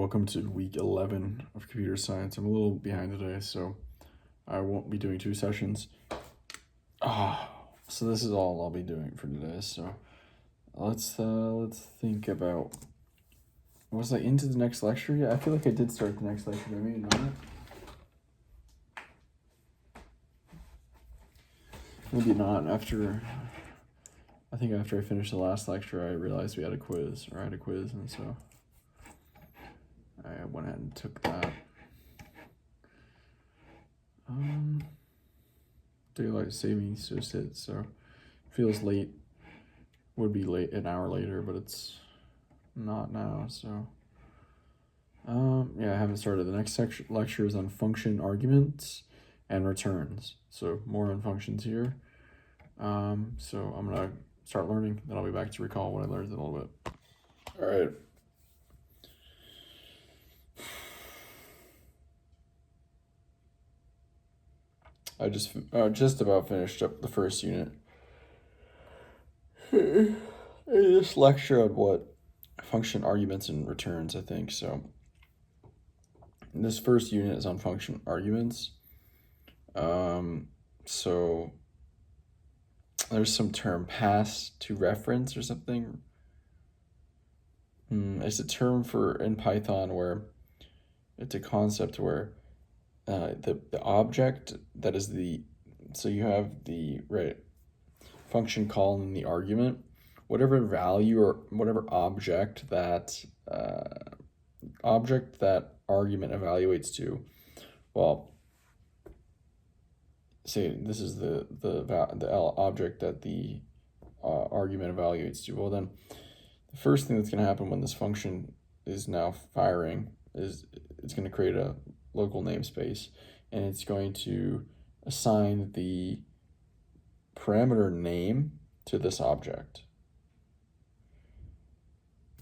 welcome to week 11 of computer science. I'm a little behind today, so I won't be doing 2 sessions. So this is all I'll be doing for today. So let's think about, was I into the next lecture yet? I feel like I did start the next lecture, but maybe not. Maybe not. I think after I finished the last lecture, I realized I had a quiz, and so I went ahead and took that. Daylight savings just hit, so feels late. Would be late an hour later, but it's not now. So yeah, I haven't started. The next lecture is on function arguments and returns. So more on functions here. So I'm gonna start learning. Then I'll be back to recall what I learned in a little bit. All right. I just about finished up the first unit. This lecture on what function arguments and returns, I think. So this first unit is on function arguments. So there's some term pass to reference or something. It's a term for in Python where it's a concept where the object that is so you have the function call and the argument, whatever value or whatever object that argument evaluates to. Well, say this is the object that the argument evaluates to. Well, then the first thing that's going to happen when this function is now firing is it's going to create a local namespace, and it's going to assign the parameter name to this object.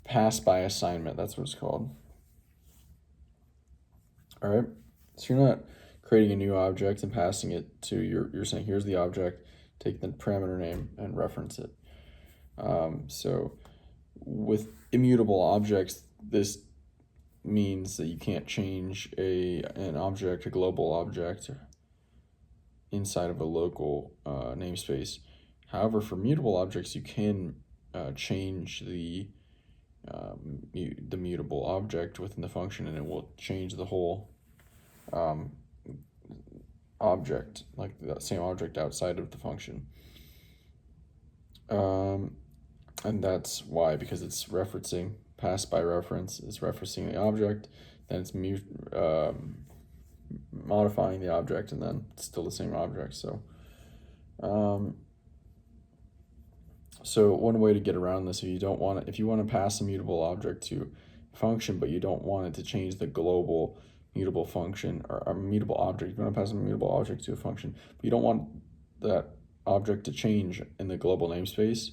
Pass by assignment, that's what it's called. All right, so you're not creating a new object and passing it to you're saying here's the object, take the parameter name and reference it. So with immutable objects, this means that you can't change a global object inside of a local namespace. However, for mutable objects, you can change the mutable object within the function, and it will change the whole object, like that same object outside of the function. And that's why, because it's referencing. Pass by reference is referencing the object, then it's modifying the object, and then it's still the same object. So so one way to get around this, if you want to pass a mutable object to a function, but you don't want it to change the global mutable function or a mutable object, you want to pass a mutable object to a function, but you don't want that object to change in the global namespace,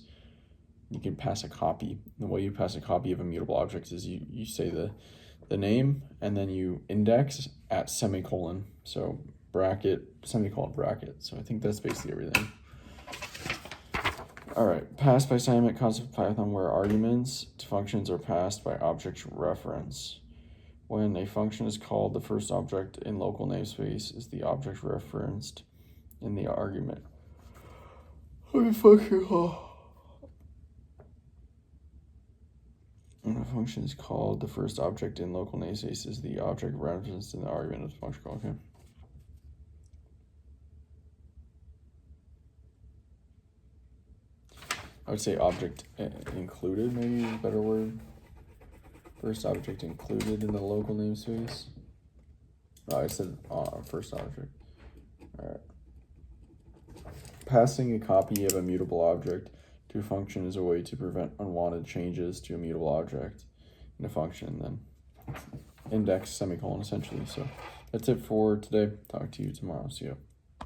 you can pass a copy. The way you pass a copy of a mutable object is you say the name, and then you index at semicolon. So bracket, semicolon, bracket. So I think that's basically everything. All right, pass by assignment, concept of Python where arguments to functions are passed by object reference. When a function is called, the first object in local namespace is the object referenced in the argument. When a function is called, the first object in local namespace is the object referenced in the argument of the function call. Okay. I would say object included, maybe is a better word. First object included in the local namespace. Oh, I said first object. All right. Passing a copy of a mutable object to a function is a way to prevent unwanted changes to a mutable object in a function, then index semicolon essentially. So that's it for today. Talk to you tomorrow. See you.